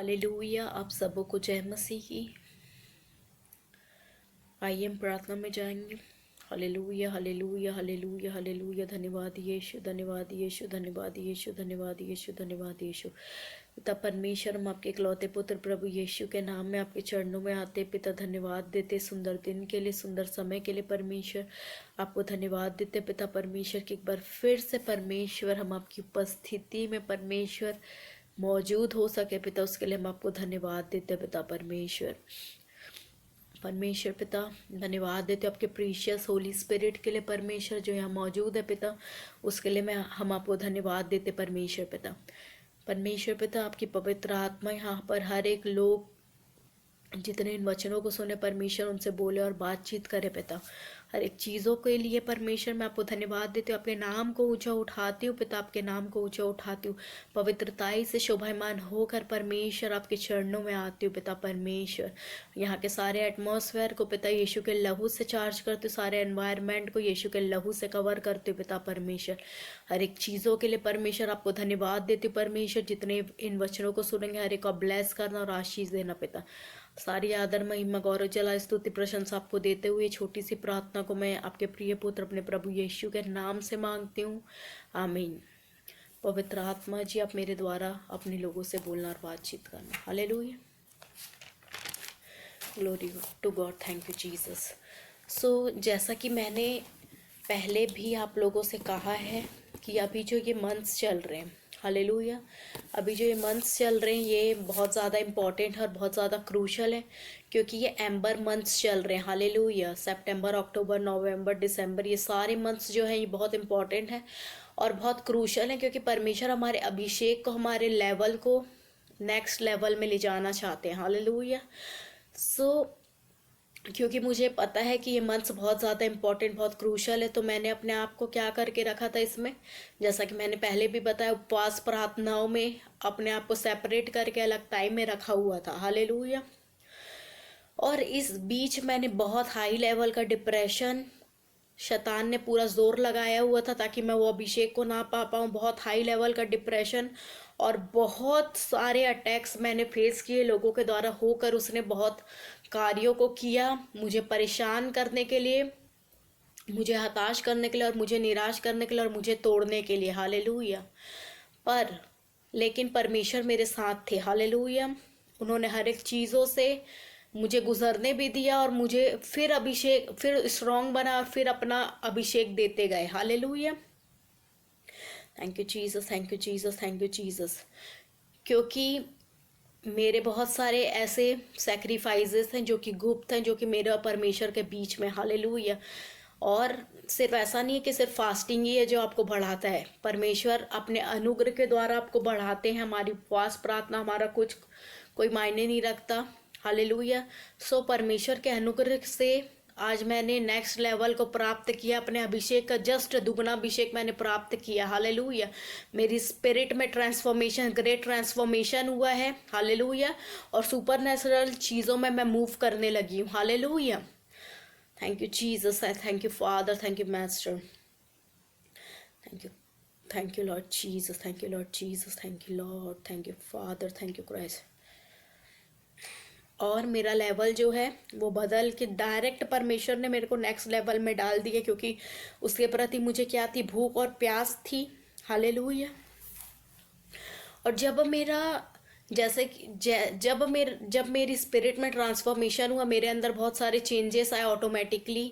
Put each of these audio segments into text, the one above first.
Hallelujah. आप सबों को जय मसीह की। आइए हम प्रार्थना में जाएंगे। Hallelujah hallelujah hallelujah hallelujah. धन्यवाद यीशु, धन्यवाद यीशु, धन्यवाद यीशु, धन्यवाद यीशु, धन्यवाद यीशु। पिता परमेश्वर, हम आपके इकलौते पुत्र प्रभु यीशु के नाम में आपके चरणों में आते पिता, धन्यवाद देते सुंदर दिन के लिए, सुंदर समय के लिए। परमेश्वर आपको धन्यवाद देते पिता परमेश्वर की एक बार फिर से परमेश्वर हम आपकी उपस्थिति में परमेश्वर मौजूद हो सके पिता, उसके लिए हम आपको धन्यवाद देते पिता परमेश्वर। परमेश्वर पिता धन्यवाद देते आपके प्रीशियस होली स्पिरिट के लिए परमेश्वर, जो यहाँ मौजूद है पिता, उसके लिए हम आपको धन्यवाद देते परमेश्वर पिता। परमेश्वर पिता आपकी पवित्र आत्मा यहाँ पर हर एक लोग जितने इन वचनों को सुने परमेश्वर उनसे बोले और बातचीत करे पिता। हर एक चीज़ों के लिए परमेश्वर मैं आपको धन्यवाद देती हूँ, आपके नाम को ऊंचा उठाती हूँ पिता, आपके नाम को ऊंचा उठाती हूँ। पवित्रताई से शोभायमान होकर परमेश्वर आपके चरणों में आती हूँ पिता परमेश्वर। यहाँ के सारे एटमॉस्फेयर को पिता यीशु के लहू से चार्ज करती हूँ, सारे एनवायरनमेंट को यीशु के लहू से कवर करती हूँ पिता परमेश्वर। हर एक चीज़ों के लिए परमेश्वर आपको धन्यवाद देती हूँ परमेश्वर। जितने इन वचनों को सुनेंगे हर एक को ब्लेस करना और आशीष देना पिता। सारी आदर महिमा गौरव जला स्तुति प्रशंसा आपको देते हुए छोटी सी प्रार्थना को मैं आपके प्रिय पुत्र अपने प्रभु यीशु के नाम से मांगती हूँ, आमीन। पवित्र आत्मा जी आप मेरे द्वारा अपने लोगों से बोलना और बातचीत करना। Hallelujah, glory to God, thank you Jesus. So जैसा कि मैंने पहले भी आप लोगों से कहा है कि अभी जो ये मंथ्स चल रहे हैं, हालेलुया, अभी जो ये मंथ्स चल रहे हैं ये बहुत ज़्यादा इम्पॉर्टेंट है और बहुत ज़्यादा क्रूशल है, क्योंकि ये एम्बर मंथ्स चल रहे हैं। हालेलुया, सितंबर, अक्टूबर, नवंबर, दिसंबर, ये सारे मंथ्स जो हैं ये बहुत इम्पॉर्टेंट हैं और बहुत क्रूशल हैं, क्योंकि परमेश्वर हमारे अभिषेक को, हमारे लेवल को नेक्स्ट लेवल में ले जाना चाहते हैं। हालेलुया। सो क्योंकि मुझे पता है कि ये मंथ्स बहुत ज़्यादा इम्पॉर्टेंट, बहुत क्रूशल है, तो मैंने अपने आप को क्या करके रखा था इसमें, जैसा कि मैंने पहले भी बताया, उपवास प्रार्थनाओं में अपने आप को सेपरेट करके अलग टाइम में रखा हुआ था। हालेलुया। और इस बीच मैंने बहुत हाई लेवल का डिप्रेशन, शैतान ने पूरा जोर लगाया हुआ था ताकि मैं वो अभिषेक को ना पा पाऊँ। बहुत हाई लेवल का डिप्रेशन और बहुत सारे अटैक्स मैंने फेस किए लोगों के द्वारा होकर। उसने बहुत कार्यों को किया मुझे परेशान करने के लिए, मुझे हताश करने के लिए और मुझे निराश करने के लिए और मुझे तोड़ने के लिए। हालेलुया। पर लेकिन परमेश्वर मेरे साथ थे। हालेलुया। उन्होंने हर एक चीज़ों से मुझे गुजरने भी दिया और मुझे फिर अभिषेक, फिर स्ट्रांग बना और फिर अपना अभिषेक देते गए। Hallelujah. Thank you Jesus, thank you Jesus, thank you Jesus. क्योंकि मेरे बहुत सारे ऐसे सेक्रीफाइसेस हैं जो कि गुप्त हैं, जो कि मेरे और परमेश्वर के बीच में। हालेलुया। और सिर्फ ऐसा नहीं है कि सिर्फ फास्टिंग ही है जो आपको बढ़ाता है, परमेश्वर अपने अनुग्रह के द्वारा आपको बढ़ाते हैं। हमारी उपवास प्रार्थना, हमारा कुछ कोई मायने नहीं रखता। हालेलुया। सो परमेश्वर के अनुग्रह से आज मैंने नेक्स्ट लेवल को प्राप्त किया, अपने अभिषेक का जस्ट दुगना अभिषेक मैंने प्राप्त किया। हालेलुया। मेरी स्पिरिट में ट्रांसफॉर्मेशन, ग्रेट ट्रांसफॉर्मेशन हुआ है। हालेलुया। और सुपरनेचुरल चीज़ों में मैं मूव करने लगी हूँ। Hallelujah. Thank you Jesus, thank you father, thank you master, thank you Lord Jesus, thank you Lord Jesus, thank you Lord, thank you father, thank you Christ. और मेरा लेवल जो है वो बदल के डायरेक्ट परमेश्वर ने मेरे को नेक्स्ट लेवल में डाल दिया, क्योंकि उसके प्रति मुझे क्या थी, भूख और प्यास थी। हालेलुया। और जब मेरा जैसे कि जब मेरी स्पिरिट में ट्रांसफॉर्मेशन हुआ, मेरे अंदर बहुत सारे चेंजेस आए ऑटोमेटिकली।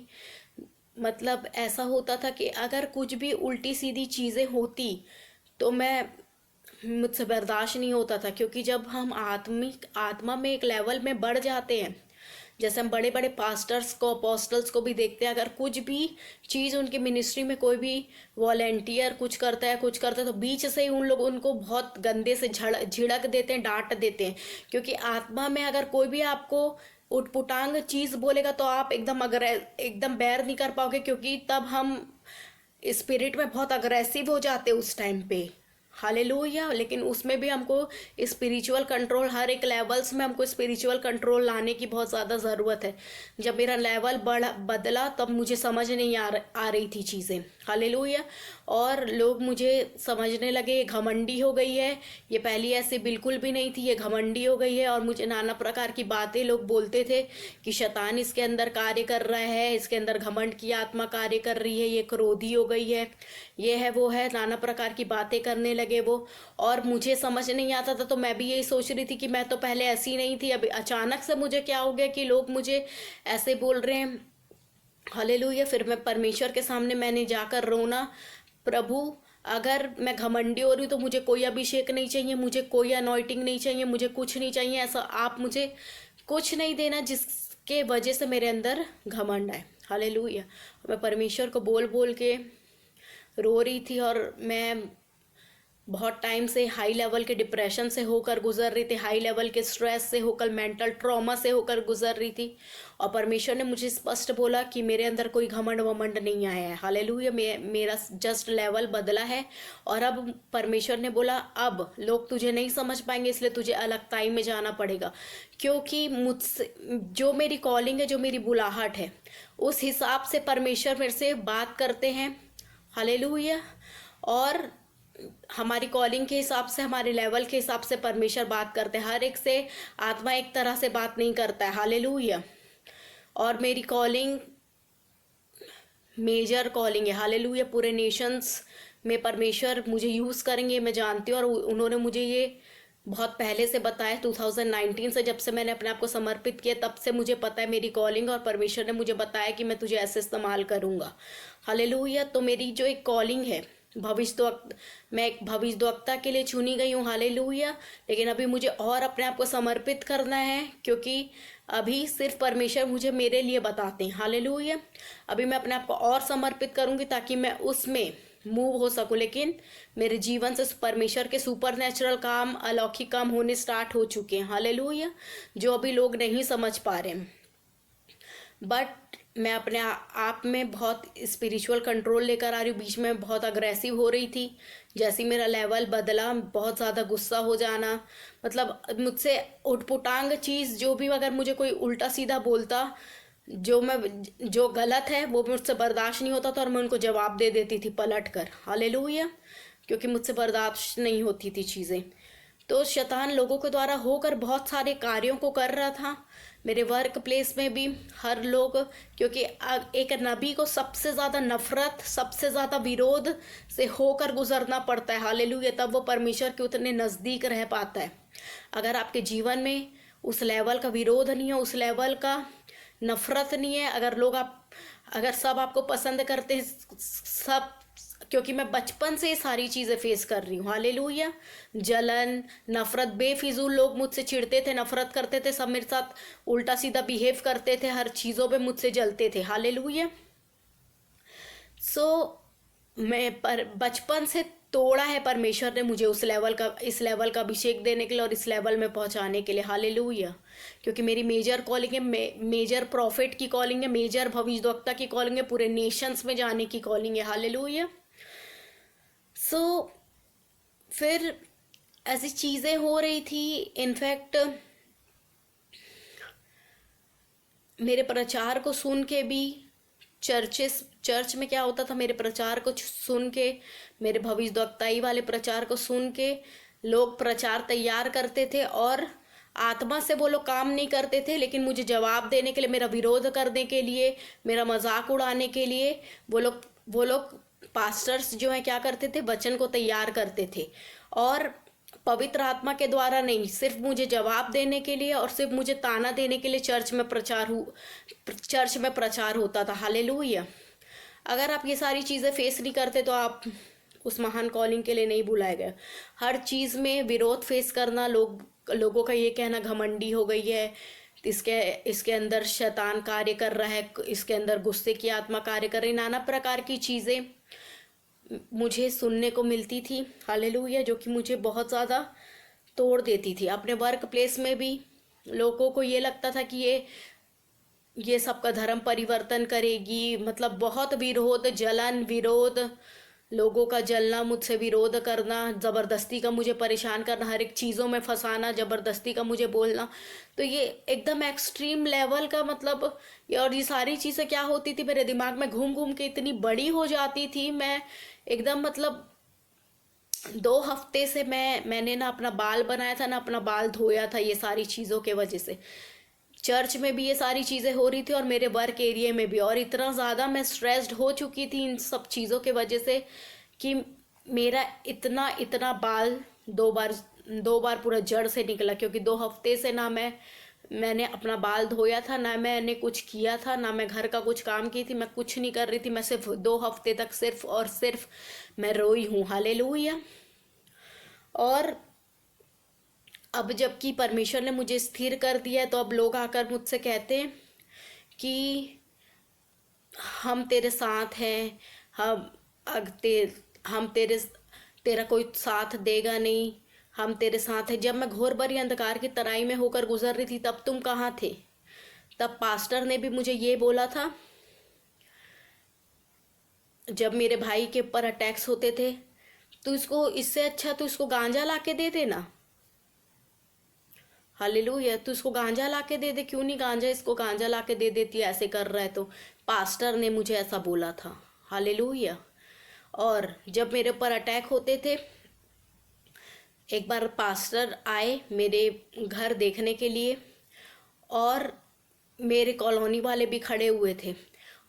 मतलब ऐसा होता था कि अगर कुछ भी उल्टी सीधी चीज़ें होती तो मुझसे बर्दाश्त नहीं होता था, क्योंकि जब हम आत्मा में एक लेवल में बढ़ जाते हैं, जैसे हम बड़े बड़े पास्टर्स को, अपोस्टल्स को भी देखते हैं, अगर कुछ भी चीज़ उनकी मिनिस्ट्री में कोई भी वॉलेंटियर कुछ करता है तो बीच से ही उनको बहुत गंदे से झिड़क देते हैं, डांट देते हैं। क्योंकि आत्मा में अगर कोई भी आपको उटपुटांग चीज़ बोलेगा तो आप एकदम बैर नहीं कर पाओगे, क्योंकि तब हम स्पिरिट में बहुत अग्रेसिव हो जाते उस टाइम पे। हालेलुया। लेकिन उसमें भी हमको स्पिरिचुअल कंट्रोल, हर एक लेवल्स में हमको स्पिरिचुअल कंट्रोल लाने की बहुत ज़्यादा ज़रूरत है। जब मेरा लेवल बदला तब मुझे समझ नहीं आ रही थी चीज़ें। हालेलुया। और लोग मुझे समझने लगे ये घमंडी हो गई है, ये पहले ऐसे बिल्कुल भी नहीं थी, ये घमंडी हो गई है। और मुझे नाना प्रकार की बातें लोग बोलते थे कि शैतान इसके अंदर कार्य कर रहा है, इसके अंदर घमंड की आत्मा कार्य कर रही है, ये क्रोधी हो गई है, ये है वो है, नाना प्रकार की बातें करने लगे वो। और मुझे समझ नहीं आता था, तो मैं भी यही सोच रही थी कि मैं तो पहले ऐसी नहीं थी, अभी अचानक से मुझे क्या हो गया कि लोग मुझे ऐसे बोल रहे हैं। हालेलुया। फिर मैं परमेश्वर के सामने मैंने जाकर रोना, प्रभु अगर मैं घमंडी हो रही हूँ तो मुझे कोई अभिषेक नहीं चाहिए, मुझे कोई अनॉइटिंग नहीं चाहिए, मुझे कुछ नहीं चाहिए, ऐसा आप मुझे कुछ नहीं देना जिसके वजह से मेरे अंदर घमंड आए। हालेलुया। मैं परमेश्वर को बोल बोल के रो रही थी, और मैं बहुत टाइम से हाई लेवल के डिप्रेशन से होकर गुजर रही थी, हाई लेवल के स्ट्रेस से होकर, मेंटल ट्रॉमा से होकर गुजर रही थी। और परमेश्वर ने मुझे स्पष्ट बोला कि मेरे अंदर कोई घमंड वमंड नहीं आया है। हालेलुया। मेरा जस्ट लेवल बदला है। और अब परमेश्वर ने बोला अब लोग तुझे नहीं समझ पाएंगे, इसलिए तुझे अलगताई में जाना पड़ेगा, क्योंकि मुझसे जो मेरी कॉलिंग है, जो मेरी बुलाहट है, उस हिसाब से परमेश्वर मेरे से बात करते हैं। हालेलुया। और हमारी कॉलिंग के हिसाब से, हमारे लेवल के हिसाब से परमेश्वर बात करते हैं। हर एक से आत्मा एक तरह से बात नहीं करता है। हालेलुया। और मेरी कॉलिंग मेजर कॉलिंग है। हालेलुया। पूरे नेशंस में परमेश्वर मुझे यूज़ करेंगे, मैं जानती हूँ। और उन्होंने मुझे ये बहुत पहले से बताया, 2019 से, जब से मैंने अपने आप को समर्पित किया, तब से मुझे पता है मेरी कॉलिंग, और परमेश्वर ने मुझे बताया कि मैं तुझे ऐसे इस्तेमाल करूँगा। हालेलुया। तो मेरी जो एक कॉलिंग है, मैं एक भविष्यद्वक्ता के लिए चुनी गई हूँ। हालेलुया। लेकिन अभी मुझे और अपने आप को समर्पित करना है, क्योंकि अभी सिर्फ परमेश्वर मुझे मेरे लिए बताते हैं। हालेलुया। अभी मैं अपने आप को और समर्पित करूँगी ताकि मैं उसमें मूव हो सकूं। लेकिन मेरे जीवन से परमेश्वर के सुपरनेचुरल काम, अलौकिक काम होने स्टार्ट हो चुके हैं। हालेलुया। जो अभी लोग नहीं समझ पा रहे हैं। बट मैं अपने आप में बहुत स्पिरिचुअल कंट्रोल लेकर आ रही हूँ। बीच में बहुत अग्रेसिव हो रही थी, जैसे मेरा लेवल बदला, बहुत ज़्यादा गुस्सा हो जाना, मतलब मुझसे उटपुटांग चीज़, जो भी अगर मुझे कोई उल्टा सीधा बोलता, जो गलत है वो मुझसे बर्दाश्त नहीं होता था, और मैं उनको जवाब दे देती थी पलट कर। हालेलुया। क्योंकि मुझसे बर्दाश्त नहीं होती थी चीज़ें। तो शैतान लोगों के द्वारा होकर बहुत सारे कार्यों को कर रहा था। मेरे वर्क प्लेस में भी हर लोग, क्योंकि एक नबी को सबसे ज़्यादा नफरत, सबसे ज़्यादा विरोध से होकर गुजरना पड़ता है। हालेलुया। तब वो परमेश्वर के उतने नज़दीक रह पाता है। अगर आपके जीवन में उस लेवल का विरोध नहीं है, उस लेवल का नफरत नहीं है, अगर सब आपको पसंद करते हैं, सब, क्योंकि मैं बचपन से सारी चीज़ें फेस कर रही हूँ। हालेलुया। जलन, नफरत, बेफिजूल लोग मुझसे चिढ़ते थे, नफरत करते थे, सब मेरे साथ उल्टा सीधा बिहेव करते थे, हर चीज़ों पे मुझसे जलते थे। हालेलुया। सो मैं बचपन से तोड़ा है परमेश्वर ने मुझे इस लेवल का अभिषेक देने के लिए और इस लेवल में पहुंचाने के लिए। हालेलुया। क्योंकि मेरी मेजर कॉलिंग है, मेजर प्रॉफिट की कॉलिंग है, मेजर भविष्यद्वक्ता की कॉलिंग है, पूरे नेशंस में जाने की कॉलिंग है। हालेलुया। सो फिर ऐसी चीज़ें हो रही थी। इनफैक्ट मेरे प्रचार को सुन के भी चर्च में क्या होता था, मेरे प्रचार को सुन के, मेरे भविष्यद्वक्ताई वाले प्रचार को सुन के लोग प्रचार तैयार करते थे, और आत्मा से वो लोग काम नहीं करते थे, लेकिन मुझे जवाब देने के लिए, मेरा विरोध करने के लिए, मेरा मजाक उड़ाने के लिए वो लोग पास्टर्स जो है क्या करते थे, वचन को तैयार करते थे। और पवित्र आत्मा के द्वारा नहीं, सिर्फ मुझे जवाब देने के लिए और सिर्फ मुझे ताना देने के लिए चर्च में प्रचार होता था। हालेलुया। अगर आप ये सारी चीज़ें फेस नहीं करते तो आप उस महान कॉलिंग के लिए नहीं बुलाए गए। हर चीज़ में विरोध फेस करना, लोगों का ये कहना घमंडी हो गई है, इसके अंदर शैतान कार्य कर रहा है, इसके अंदर गुस्से की आत्मा कार्य कर रही, नाना प्रकार की चीज़ें मुझे सुनने को मिलती थी। हालेलुया। जो कि मुझे बहुत ज़्यादा तोड़ देती थी। अपने वर्क प्लेस में भी लोगों को ये लगता था कि ये सबका धर्म परिवर्तन करेगी, मतलब बहुत विरोध, जलन, विरोध, लोगों का जलना, मुझसे विरोध करना, ज़बरदस्ती का मुझे परेशान करना, हर एक चीज़ों में फंसाना, ज़बरदस्ती का मुझे बोलना। तो ये एकदम एक्सट्रीम लेवल का मतलब और ये सारी चीज़ें क्या होती थी मेरे दिमाग में घूम घूम के इतनी बड़ी हो जाती थी। मैं एकदम मतलब 2 हफ्ते से मैंने ना अपना बाल बनाया था ना अपना बाल धोया था, ये सारी चीज़ों के वजह से। चर्च में भी ये सारी चीज़ें हो रही थी और मेरे वर्क एरिया में भी, और इतना ज़्यादा मैं स्ट्रेस्ड हो चुकी थी इन सब चीज़ों के वजह से कि मेरा इतना इतना बाल 2 बार पूरा जड़ से निकला, क्योंकि 2 हफ्ते से ना मैंने अपना बाल धोया था, ना मैंने कुछ किया था, ना मैं घर का कुछ काम की थी, मैं कुछ नहीं कर रही थी। मैं सिर्फ 2 हफ्ते तक सिर्फ और सिर्फ मैं रोई हूँ। हालेलुया। और अब जबकि परमेश्वर ने मुझे स्थिर कर दिया है, तो अब लोग आकर मुझसे कहते हैं कि हम तेरे साथ हैं, हम अग ते हम तेरा कोई साथ देगा नहीं, हम तेरे साथ हैं। जब मैं घोर भरी अंधकार की तराई में होकर गुजर रही थी, तब तुम कहाँ थे? तब पास्टर ने भी मुझे ये बोला था, जब मेरे भाई के ऊपर अटैक्स होते थे, तो इसको इससे अच्छा तो इसको गांजा ला के दे देना। हालेलुया। तू इसको गांजा ला के दे दे, क्यों नहीं गांजा इसको गांजा ला के दे देती, ऐसे कर रहा है तो। पास्टर ने मुझे ऐसा बोला था। हालेलुया। और जब मेरे ऊपर अटैक होते थे, एक बार पास्टर आए मेरे घर देखने के लिए, और मेरे कॉलोनी वाले भी खड़े हुए थे,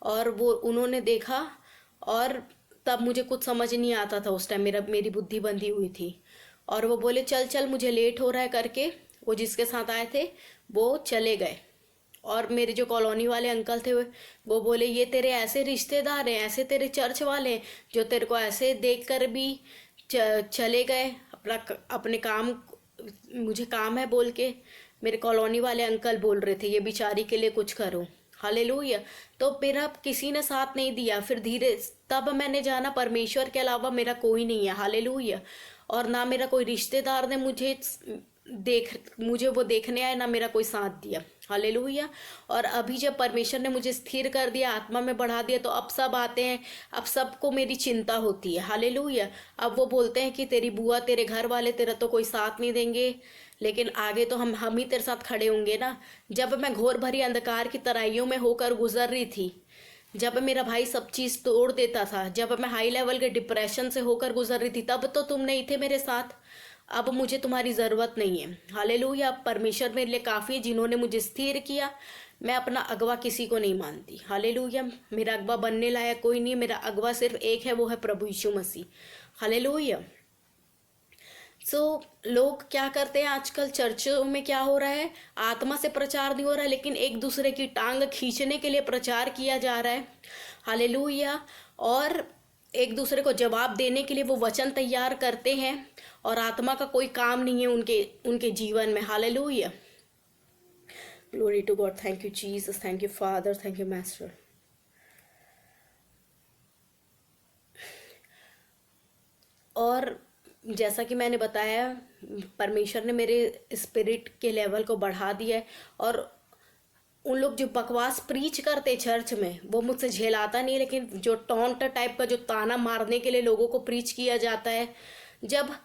और वो उन्होंने देखा, और तब मुझे कुछ समझ नहीं आता था उस टाइम, मेरी बुद्धि बंधी हुई थी। और वो बोले चल चल मुझे लेट हो रहा है करके, वो जिसके साथ आए थे वो चले गए। और मेरे जो कॉलोनी वाले अंकल थे वो बोले ये तेरे ऐसे रिश्तेदार हैं, ऐसे तेरे चर्च वाले हैं, जो तेरे को ऐसे देख कर भी चले गए अपने काम, मुझे काम है बोल के। मेरे कॉलोनी वाले अंकल बोल रहे थे ये बिचारी के लिए कुछ करो। हालेलुया। तो मेरा किसी ने साथ नहीं दिया। फिर धीरे तब मैंने जाना परमेश्वर के अलावा मेरा कोई नहीं है। हालेलुया। और ना मेरा कोई रिश्तेदार ने मुझे वो देखने आए, ना मेरा कोई साथ दिया। हालेलुया। और अभी जब परमेश्वर ने मुझे स्थिर कर दिया, आत्मा में बढ़ा दिया, तो अब सब आते हैं, अब सबको मेरी चिंता होती है। हालेलुया। अब वो बोलते हैं कि तेरी बुआ, तेरे घर वाले तेरा तो कोई साथ नहीं देंगे, लेकिन आगे तो हम ही तेरे साथ खड़े होंगे ना। जब मैं घोर भरी अंधकार की तराइयों में होकर गुजर रही थी, जब मेरा भाई सब चीज़ तोड़ देता था, जब मैं हाई लेवल के डिप्रेशन से होकर गुजर रही थी, तब तो तुम नहीं थे मेरे साथ। अब मुझे तुम्हारी ज़रूरत नहीं है। हालेलुया। अब परमेश्वर मेरे लिए काफ़ी है, जिन्होंने मुझे स्थिर किया। मैं अपना अगवा किसी को नहीं मानती। हालेलुया। मेरा अगवा बनने लायक कोई नहीं, मेरा अगवा सिर्फ एक है, वो है प्रभु यीशु मसीह। हालेलुया। लोग क्या करते हैं आजकल, चर्चों में क्या हो रहा है, आत्मा से प्रचार नहीं हो रहा है, लेकिन एक दूसरे की टांग खींचने के लिए प्रचार किया जा रहा है। हालेलुया। और एक दूसरे को जवाब देने के लिए वो वचन तैयार करते हैं, और आत्मा का कोई काम नहीं है उनके जीवन में। Hallelujah. Glory to God. Thank you Jesus, thank you father, thank you master. और जैसा कि मैंने बताया, परमेश्वर ने मेरे स्पिरिट के लेवल को बढ़ा दिया है। और उन लोग जो बकवास प्रीच करते चर्च में, वो मुझसे झेलाता नहीं, लेकिन जो टॉन्ट टाइप का, जो ताना मारने के लिए लोगों को प्रीच किया जाता है, जब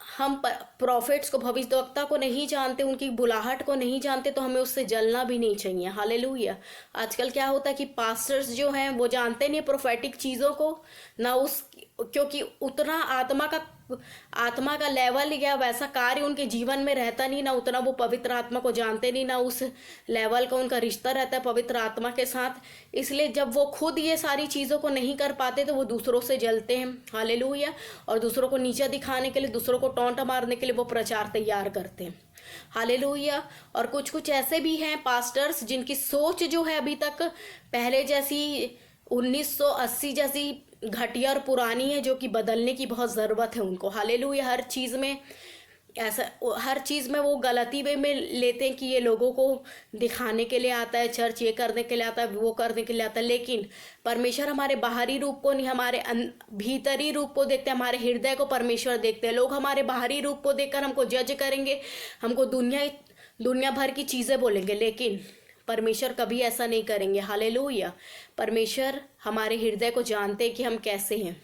हम प्रॉफिट्स को, भविष्यवक्ता को नहीं जानते, उनकी बुलाहट को नहीं जानते, तो हमें उससे जलना भी नहीं चाहिए। हालेलुया। आजकल क्या होता है कि पास्टर्स जो हैं वो जानते नहीं प्रोफेटिक चीज़ों को, ना क्योंकि उतना आत्मा का लेवल या वैसा कार्य उनके जीवन में रहता नहीं, ना उतना वो पवित्र आत्मा को जानते नहीं, ना उस लेवल का उनका रिश्ता रहता है पवित्र आत्मा के साथ। इसलिए जब वो खुद ये सारी चीज़ों को नहीं कर पाते, तो वो दूसरों से जलते हैं। हालेलुया। और दूसरों को नीचा दिखाने के लिए, दूसरों को टोंट मारने के लिए वो प्रचार तैयार करते हैं। हालेलुया। और कुछ कुछ ऐसे भी हैं पास्टर्स जिनकी सोच जो है अभी तक पहले जैसी 1980 जैसी घटिया और पुरानी है, जो कि बदलने की बहुत ज़रूरत है उनको। हालेलुया। हर चीज़ में वो गलती में लेते हैं कि ये लोगों को दिखाने के लिए आता है, चर्च ये करने के लिए आता है, वो करने के लिए आता है। लेकिन परमेश्वर हमारे बाहरी रूप को नहीं, हमारे भीतरी रूप को देखते हैं, हमारे हृदय को परमेश्वर देखते हैं। लोग हमारे बाहरी रूप को देखकर हमको जज करेंगे, हमको दुनिया भर की चीज़ें बोलेंगे, लेकिन परमेश्वर कभी ऐसा नहीं करेंगे। हालेलुया। परमेश्वर हमारे हृदय को जानते हैं कि हम कैसे हैं।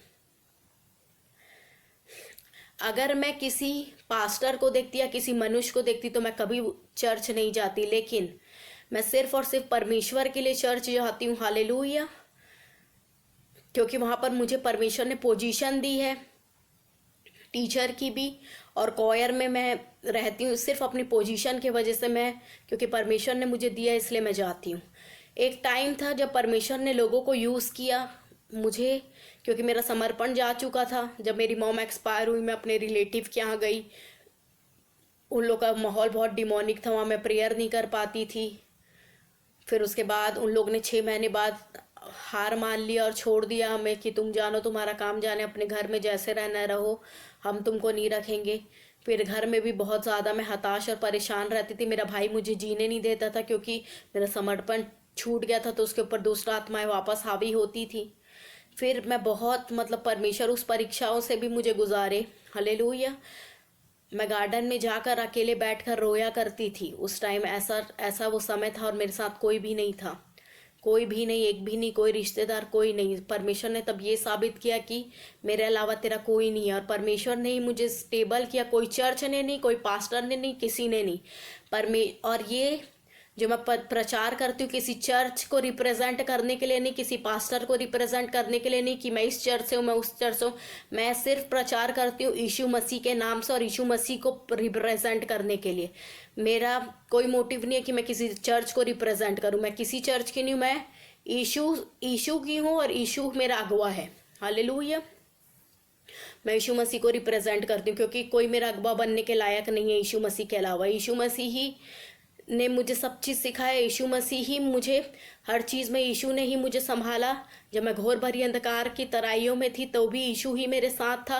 अगर मैं किसी पास्टर को देखती या किसी मनुष्य को देखती तो मैं कभी चर्च नहीं जाती, लेकिन मैं सिर्फ और सिर्फ परमेश्वर के लिए चर्च जाती हूँ। हालेलुया। क्योंकि वहाँ पर मुझे परमेश्वर ने पोजीशन दी है टीचर की भी, और कॉयर में मैं रहती हूँ सिर्फ अपनी पोजीशन की वजह से। मैं क्योंकि परमेश्वर ने मुझे दिया इसलिए मैं जाती हूँ। एक टाइम था जब परमेश्वर ने लोगों को यूज़ किया मुझे, क्योंकि मेरा समर्पण जा चुका था। जब मेरी मॉम एक्सपायर हुई, मैं अपने रिलेटिव के यहाँ गई। उन लोग का माहौल बहुत डिमोनिक था, वहाँ मैं प्रेयर नहीं कर पाती थी। फिर उसके बाद उन लोग ने 6 महीने बाद हार मान लिया और छोड़ दिया हमें कि तुम जानो, तुम्हारा काम जाने, अपने घर में जैसे रहना रहो, हम तुमको नहीं रखेंगे। फिर घर में भी बहुत ज़्यादा मैं हताश और परेशान रहती थी। मेरा भाई मुझे जीने नहीं देता था क्योंकि मेरा समर्पण छूट गया था, तो उसके ऊपर दूसरा आत्माएं वापस हावी होती थी। फिर मैं बहुत परमेश्वर उस परीक्षाओं से भी मुझे गुजारे। हालेलुया। मैं गार्डन में जाकर अकेले बैठकर रोया करती थी। उस टाइम ऐसा ऐसा वो समय था और मेरे साथ कोई भी नहीं था, कोई भी नहीं, एक भी नहीं, कोई रिश्तेदार, कोई नहीं। परमेश्वर ने तब ये साबित किया कि मेरे अलावा तेरा कोई नहीं है। और परमेश्वर ने ही मुझे स्टेबल किया, कोई चर्च ने नहीं, कोई पास्टर ने नहीं, किसी ने नहीं। और ये जो मैं प्रचार करती हूँ किसी चर्च को रिप्रेजेंट करने के लिए नहीं, किसी पास्टर को रिप्रेजेंट करने के लिए नहीं कि मैं इस चर्च से हूँ, मैं उस चर्च से हूँ। मैं सिर्फ प्रचार करती हूँ यीशु मसीह के नाम से और यीशु मसीह को रिप्रेजेंट करने के लिए। मेरा कोई मोटिव नहीं है कि मैं किसी चर्च को रिप्रेजेंट करूँ। मैं किसी चर्च की नहीं हूँ, मैं यीशु की हूँ और यीशु मेरा अगुवा है। हालेलुया। मैं यीशु मसीह को रिप्रेजेंट करती हूँ क्योंकि कोई मेरा अगुवा बनने के लायक नहीं है यीशु मसीह के अलावा। यीशु मसीह ही ने मुझे सब चीज़ सिखाया। यीशु मसीह ही मुझे हर चीज़ में, यीशु ने ही मुझे संभाला। जब मैं घोर भरी अंधकार की तराइयों में थी तो भी यीशु ही मेरे साथ था।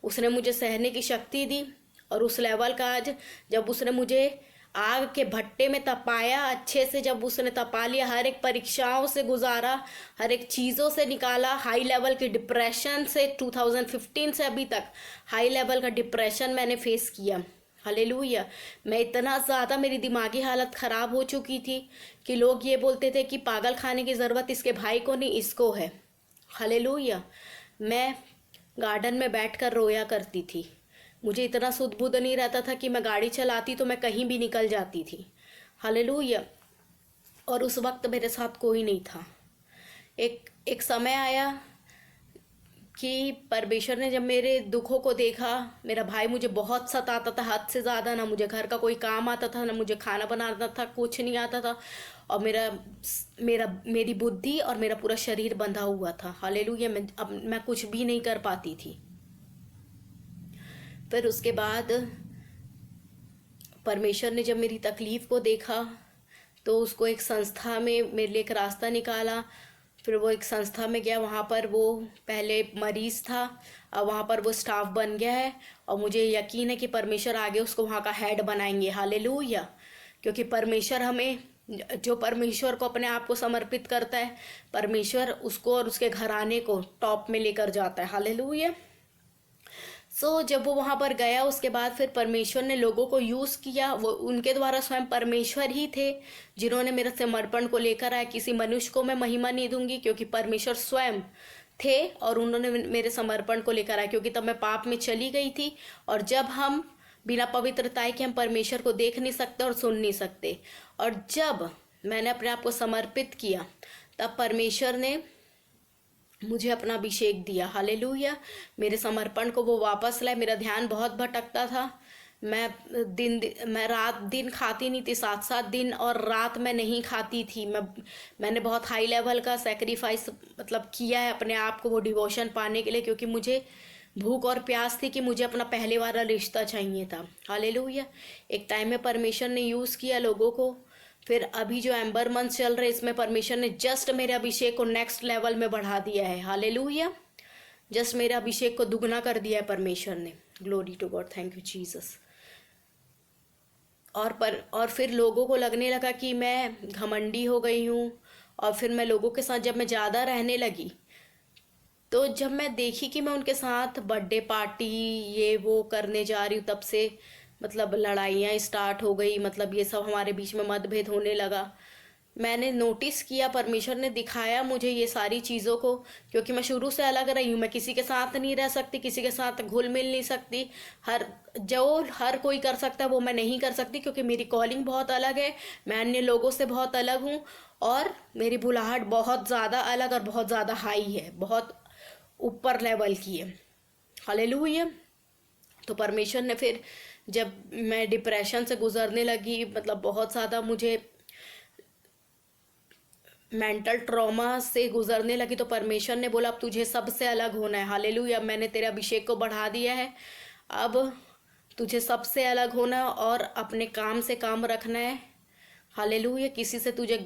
उसने मुझे सहने की शक्ति दी। और उस लेवल का आज जब उसने मुझे आग के भट्टे में तपाया अच्छे से, जब उसने तपा लिया, हर एक परीक्षाओं से गुजारा, हर एक चीज़ों से निकाला, हाई लेवल के डिप्रेशन से 2015 से अभी तक हाई लेवल का डिप्रेशन मैंने फेस किया। हालेलुया। मैं इतना ज़्यादा, मेरी दिमागी हालत ख़राब हो चुकी थी कि लोग ये बोलते थे कि पागल खाने की ज़रूरत इसके भाई को नहीं, इसको है। हालेलुया। मैं गार्डन में बैठकर रोया करती थी। मुझे इतना सुध बुध नहीं रहता था कि मैं गाड़ी चलाती तो मैं कहीं भी निकल जाती थी। हालेलुया। और उस वक्त मेरे साथ कोई नहीं था। एक समय आया कि परमेश्वर ने जब मेरे दुखों को देखा। मेरा भाई मुझे बहुत सताता था, हद से ज़्यादा। ना मुझे घर का कोई काम आता था, ना मुझे खाना बनाना था, कुछ नहीं आता था। और मेरी बुद्धि और मेरा पूरा शरीर बंधा हुआ था। हालेलुया। अब मैं कुछ भी नहीं कर पाती थी। फिर उसके बाद परमेश्वर ने जब मेरी तकलीफ़ को देखा तो उसको एक संस्था में मेरे लिए एक रास्ता निकाला। फिर वो एक संस्था में गया, वहाँ पर वो पहले मरीज़ था, अब वहाँ पर वो स्टाफ बन गया है। और मुझे यकीन है कि परमेश्वर आगे उसको वहाँ का हेड बनाएंगे। हालेलुया। क्योंकि परमेश्वर हमें, जो परमेश्वर को अपने आप को समर्पित करता है, परमेश्वर उसको और उसके घराने को टॉप में लेकर जाता है। हालेलुया। जब वो वहाँ पर गया उसके बाद फिर परमेश्वर ने लोगों को यूज़ किया। वो उनके द्वारा स्वयं परमेश्वर ही थे जिन्होंने मेरे समर्पण को लेकर आया। किसी मनुष्य को मैं महिमा नहीं दूंगी क्योंकि परमेश्वर स्वयं थे और उन्होंने मेरे समर्पण को लेकर आया। क्योंकि तब मैं पाप में चली गई थी, और जब हम बिना पवित्रता के हम परमेश्वर को देख नहीं सकते और सुन नहीं सकते। और जब मैंने अपने आप को समर्पित किया तब परमेश्वर ने मुझे अपना अभिषेक दिया। हालेलुया। मेरे समर्पण को वो वापस लाए। मेरा ध्यान बहुत भटकता था। मैं रात दिन खाती नहीं थी, 7-7 दिन और रात मैं नहीं खाती थी। मैंने बहुत हाई लेवल का सेक्रीफाइस किया है अपने आप को वो डिवोशन पाने के लिए, क्योंकि मुझे भूख और प्यास थी कि मुझे अपना पहले वाला रिश्ता चाहिए था। हालेलुया। एक टाइम में परमेश्वर ने यूज़ किया लोगों को। फिर अभी जो एम्बर मंथ चल रहे इसमें परमेश्वर ने जस्ट मेरे अभिषेक को नेक्स्ट लेवल में बढ़ा दिया है। हालेलुया। जस्ट मेरे अभिषेक को दुगना कर दिया है परमेश्वर ने। Glory to God. Thank you Jesus. और फिर लोगों को लगने लगा कि मैं घमंडी हो गई हूँ। और फिर मैं लोगों के साथ जब मैं ज़्यादा रहने लगी तो जब मैं देखी कि मैं उनके साथ बर्थडे पार्टी ये वो करने जा रही हूँ, तब से लड़ाइयाँ स्टार्ट हो गई। ये सब हमारे बीच में मतभेद होने लगा। मैंने नोटिस किया, परमेश्वर ने दिखाया मुझे ये सारी चीज़ों को, क्योंकि मैं शुरू से अलग रही हूँ। मैं किसी के साथ नहीं रह सकती, किसी के साथ घुल मिल नहीं सकती। हर कोई कर सकता है वो मैं नहीं कर सकती, क्योंकि मेरी कॉलिंग बहुत अलग है। मैं अन्य लोगों से बहुत अलग हूँ, और मेरी बुलाहट बहुत ज़्यादा अलग और बहुत ज़्यादा हाई है, बहुत ऊपर लेवल की है। हालेलुया। तो परमेश्वर ने फिर, जब मैं डिप्रेशन से गुजरने लगी, मतलब बहुत ज़्यादा मुझे मेंटल ट्रॉमा से गुजरने लगी, तो परमेश्वर ने बोला अब तुझे सबसे अलग होना है। हालेलुया। मैंने तेरे अभिषेक को बढ़ा दिया है, अब तुझे सबसे अलग होना है और अपने काम से काम रखना है। हालेलुया। किसी से तुझे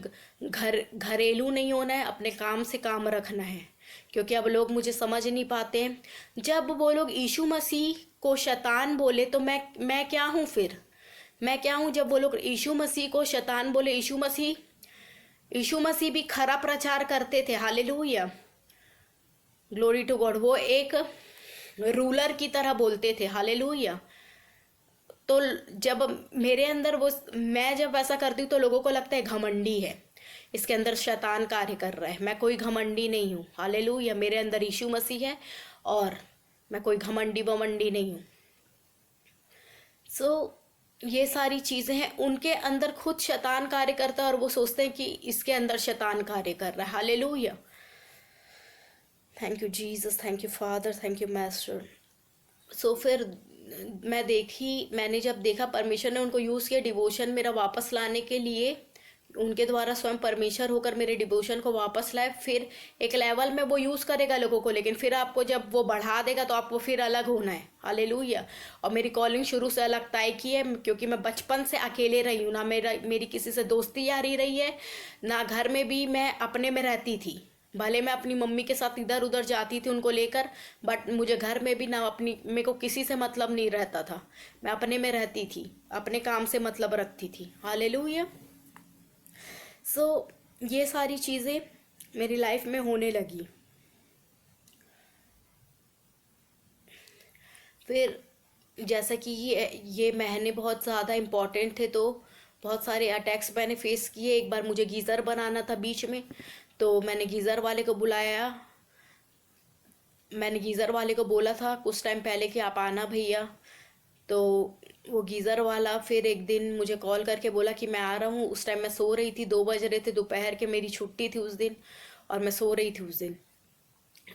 घरेलू नहीं होना है, अपने काम से काम रखना है। क्योंकि अब लोग मुझे समझ नहीं पाते हैं। जब वो लोग यीशु मसीह को शैतान बोले तो मैं क्या हूँ फिर? मैं क्या हूँ जब वो लोग यीशु मसीह को शैतान बोले? यीशु मसीह भी खरा प्रचार करते थे। हालेलुया। Glory to God. वो एक रूलर की तरह बोलते थे। हालेलुया। तो जब मेरे अंदर वो, मैं जब ऐसा करती हूँ तो लोगों को लगता है घमंडी है, इसके अंदर शैतान कार्य कर रहा है। मैं कोई घमंडी नहीं हूँ। हालेलुया। मेरे अंदर यीशु मसीह है और मैं कोई घमंडी वमंडी नहीं हूँ। ये सारी चीज़ें हैं, उनके अंदर खुद शैतान कार्य करता है और वो सोचते हैं कि इसके अंदर शैतान कार्य कर रहा है। Hallelujah. Thank you Jesus, thank you father, thank you master. फिर मैंने जब देखा, परमेश्वर ने उनको यूज़ किया डिवोशन मेरा वापस लाने के लिए। उनके द्वारा स्वयं परमेश्वर होकर मेरे डिवोशन को वापस लाए। फिर एक लेवल में वो यूज़ करेगा लोगों को, लेकिन फिर आपको जब वो बढ़ा देगा तो आपको फिर अलग होना है। हालेलुया। और मेरी कॉलिंग शुरू से अलग तय की है, क्योंकि मैं बचपन से अकेले रही हूँ। ना मेरी किसी से दोस्ती यारी रही है, ना घर में भी मैं अपने में रहती थी। भले मैं अपनी मम्मी के साथ इधर उधर जाती थी उनको लेकर, बट मुझे घर में भी ना मेरे को किसी से मतलब नहीं रहता था। मैं अपने में रहती थी, अपने काम से मतलब रखती थी। हालेलुया। ये सारी चीज़ें मेरी लाइफ में होने लगी। फिर जैसा कि ये महीने बहुत ज़्यादा इम्पोर्टेंट थे, तो बहुत सारे अटैक्स मैंने फेस किए। एक बार मुझे गीज़र बनाना था बीच में, तो मैंने गीज़र वाले को बुलाया। मैंने गीज़र वाले को बोला था कुछ टाइम पहले कि आप आना भैया। तो वो गीज़र वाला फिर एक दिन मुझे कॉल करके बोला कि मैं आ रहा हूँ। उस टाइम मैं सो रही थी, 2 बज रहे थे दोपहर के, मेरी छुट्टी थी उस दिन और मैं सो रही थी उस दिन।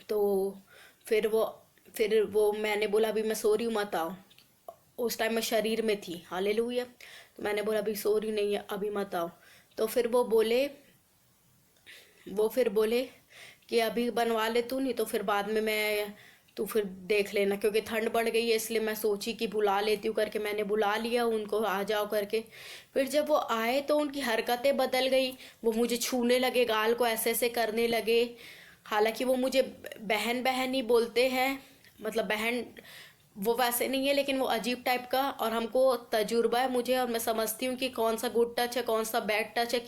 तो फिर वो मैंने बोला अभी मैं सो रही हूँ, मत आओ। उस टाइम मैं शरीर में थी। हालेलुया। तो मैंने बोला अभी सो रही नहीं है, अभी मत आओ। तो फिर वो फिर बोले कि अभी बनवा ले तू, नहीं तो फिर बाद में तू फिर देख लेना, क्योंकि ठंड बढ़ गई है, इसलिए मैं सोची कि बुला लेती हूँ करके मैंने बुला लिया उनको, आ जाओ करके। फिर जब वो आए तो उनकी हरकतें बदल गई। वो मुझे छूने लगे, गाल को ऐसे ऐसे करने लगे। हालांकि वो मुझे बहन बहन ही बोलते हैं, मतलब बहन वो वैसे नहीं है, लेकिन वो अजीब टाइप का। और हमको तजुर्बा है मुझे, और मैं समझती हूँ कि कौन सा गुड टच है, कौन सा बैड टच है,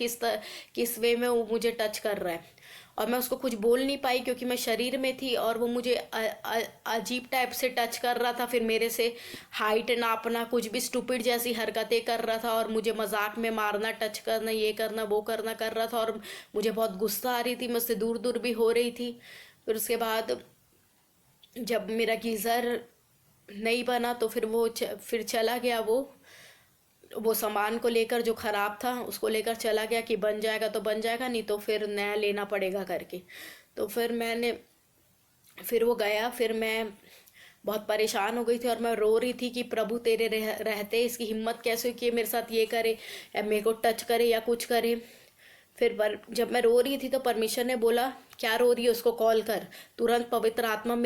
किस वे में वो मुझे टच कर रहा है। और मैं उसको कुछ बोल नहीं पाई, क्योंकि मैं शरीर में थी और वो मुझे अजीब टाइप से टच कर रहा था। फिर मेरे से हाइट नापना, कुछ भी स्टूपिड जैसी हरकतें कर रहा था, और मुझे मजाक में मारना, टच करना, ये करना वो करना कर रहा था। और मुझे बहुत गुस्सा आ रही थी, मुझसे दूर दूर भी हो रही थी। फिर उसके बाद जब मेरा गीज़र नहीं बना तो फिर फिर चला गया। वो सामान को लेकर जो ख़राब था उसको लेकर चला गया कि बन जाएगा तो बन जाएगा, नहीं तो फिर नया लेना पड़ेगा करके। तो फिर वो गया। फिर मैं बहुत परेशान हो गई थी और मैं रो रही थी कि प्रभु तेरे रहते इसकी हिम्मत कैसे हुई कि मेरे साथ ये करे या मेरे को टच करे या कुछ करे। जब मैं रो रही थी तो परमेश्वर ने बोला क्या रो रही है, उसको कॉल कर। तुरंत पवित्र आत्मा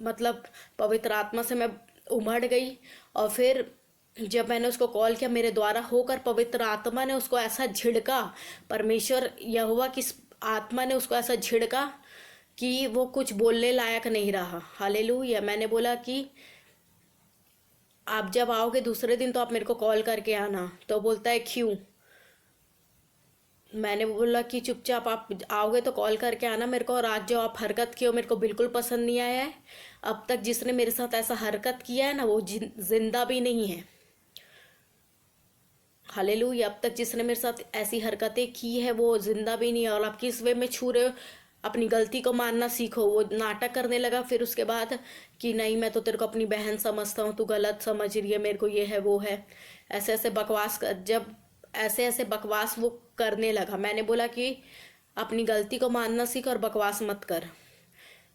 मतलब पवित्र आत्मा से मैं उमड़ गई। और फिर जब मैंने उसको कॉल किया, मेरे द्वारा होकर पवित्र आत्मा ने उसको ऐसा झिड़का, परमेश्वर यहोवा की आत्मा ने उसको ऐसा झिड़का कि वो कुछ बोलने लायक नहीं रहा। हालेलुया। मैंने बोला कि आप जब आओगे दूसरे दिन तो आप मेरे को कॉल करके आना। तो बोलता है क्यों? मैंने बोला कि चुपचाप आप आओगे तो कॉल करके आना मेरे को, और आज जो आप हरकत की हो मेरे को बिल्कुल पसंद नहीं आया है। अब तक जिसने मेरे साथ ऐसा हरकत किया है ना, वो जिंदा भी नहीं है। हालेलुया। अब तक जिसने मेरे साथ ऐसी हरकतें की है वो जिंदा भी नहीं है, और आप किस वे में छू रहे हो, अपनी गलती को मानना सीखो। वो नाटक करने लगा फिर उसके बाद कि नहीं मैं तो तेरे को अपनी बहन समझता हूँ, तू गलत समझ रही है मेरे को, ये है वो है, ऐसे ऐसे बकवास कर, जब ऐसे ऐसे बकवास वो करने लगा, मैंने बोला कि अपनी गलती को मानना सीख और बकवास मत कर।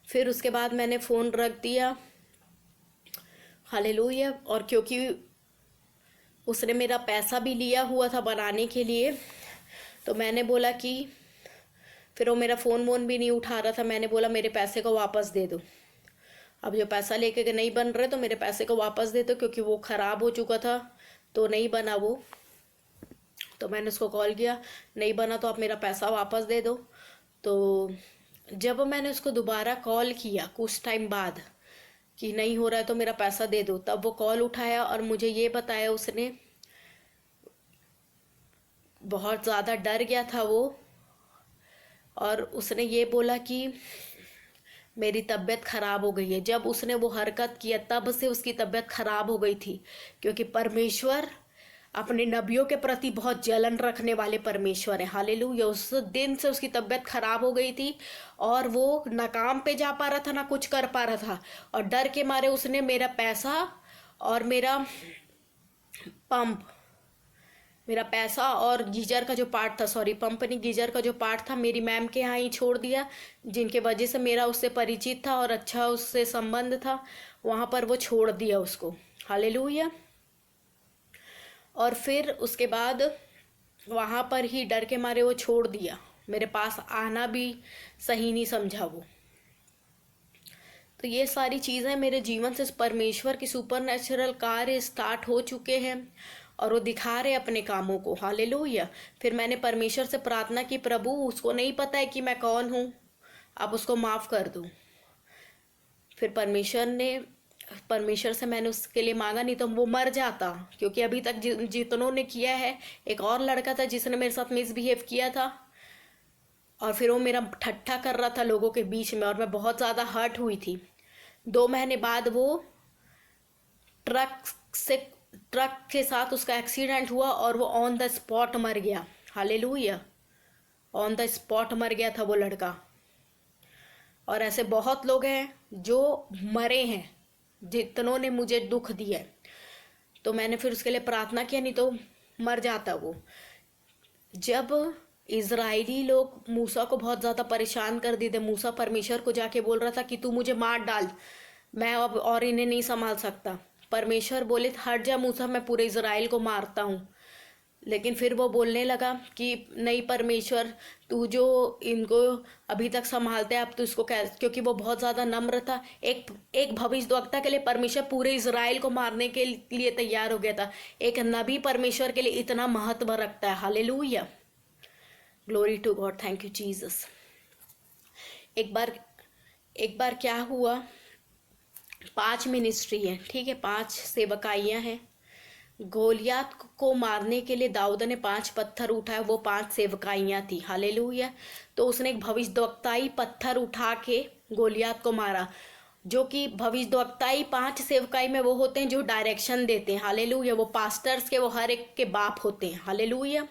फिर उसके बाद मैंने फ़ोन रख दिया। हालेलुया। और क्योंकि उसने मेरा पैसा भी लिया हुआ था बनाने के लिए, तो मैंने बोला कि फिर वो मेरा फ़ोन वोन भी नहीं उठा रहा था, मैंने बोला मेरे पैसे को वापस दे दो। अब जो पैसा लेके के नहीं बन रहे तो मेरे पैसे को वापस दे दो, क्योंकि वो ख़राब हो चुका था तो नहीं बना वो। तो मैंने उसको कॉल किया, नहीं बना तो आप मेरा पैसा वापस दे दो। तो जब मैंने उसको दोबारा कॉल किया कुछ टाइम बाद कि नहीं हो रहा है तो मेरा पैसा दे दो, तब वो कॉल उठाया और मुझे ये बताया उसने, बहुत ज़्यादा डर गया था वो, और उसने ये बोला कि मेरी तबीयत ख़राब हो गई है। जब उसने वो हरकत किया तब से उसकी तबीयत ख़राब हो गई थी, क्योंकि परमेश्वर अपने नबियों के प्रति बहुत जलन रखने वाले परमेश्वर है। हालेलुया। उस दिन से उसकी तबीयत ख़राब हो गई थी, और वो ना काम पे जा पा रहा था ना कुछ कर पा रहा था, और डर के मारे उसने मेरा पैसा और पंप मेरा पैसा और गीजर का जो पार्ट था, सॉरी पंप नहीं, गीजर का जो पार्ट था, मेरी मैम के यहाँ ही छोड़ दिया, जिनके वजह से मेरा उससे परिचित था और अच्छा उससे संबंध था, वहाँ पर वो छोड़ दिया उसको। हालेलुया। और फिर उसके बाद वहाँ पर ही डर के मारे वो छोड़ दिया, मेरे पास आना भी सही नहीं समझा वो। तो ये सारी चीज़ें मेरे जीवन से परमेश्वर की सुपरनेचुरल कार्य स्टार्ट हो चुके हैं, और वो दिखा रहे अपने कामों को। हालेलुया। फिर मैंने परमेश्वर से प्रार्थना की, प्रभु उसको नहीं पता है कि मैं कौन हूँ, आप उसको माफ़ कर दो। फिर परमेश्वर से मैंने उसके लिए मांगा, नहीं तो वो मर जाता, क्योंकि अभी तक जितनों ने किया है, एक और लड़का था जिसने मेरे साथ मिसबिहेव किया था, और फिर वो मेरा ठट्ठा कर रहा था लोगों के बीच में, और मैं बहुत ज़्यादा हर्ट हुई थी। 2 महीने बाद वो ट्रक से ट्रक के साथ उसका एक्सीडेंट हुआ और वो ऑन द स्पॉट मर गया। हालेलुया। ऑन द स्पॉट मर गया था वो लड़का। और ऐसे बहुत लोग हैं जो मरे हैं, जितनों ने मुझे दुख दिया है। तो मैंने फिर उसके लिए प्रार्थना किया, नहीं तो मर जाता वो। जब इजरायली लोग मूसा को बहुत ज़्यादा परेशान कर दिए थे, मूसा परमेश्वर को जाके बोल रहा था कि तू मुझे मार डाल, मैं अब और इन्हें नहीं संभाल सकता। परमेश्वर बोले हट जा मूसा, मैं पूरे इजराइल को मारता हूँ। लेकिन फिर वो बोलने लगा कि नहीं परमेश्वर, तू जो इनको अभी तक संभालते है, अब तो इसको क्योंकि वो बहुत ज़्यादा नम्र था। एक एक भविष्यद्वक्ता के लिए परमेश्वर पूरे इजराइल को मारने के लिए तैयार हो गया था। एक नबी परमेश्वर के लिए इतना महत्व रखता है। Hallelujah. Glory to God. Thank you Jesus. एक बार एक बार क्या हुआ, 5 मिनिस्ट्री है, ठीक है, 5 सेवकाइयाँ हैं। गोलियात को मारने के लिए दाऊद ने 5 पत्थर उठाए, वो 5 सेवकाइयाँ थी। हालेलुया। तो उसने एक भविष्यद्वक्ताई पत्थर उठा के गोलियात को मारा, जो कि भविष्यद्वक्ताई 5 सेवकाई में वो होते हैं जो डायरेक्शन देते हैं। हालेलुया। वो पास्टर्स के, वो हर एक के बाप होते हैं। हालेलुया।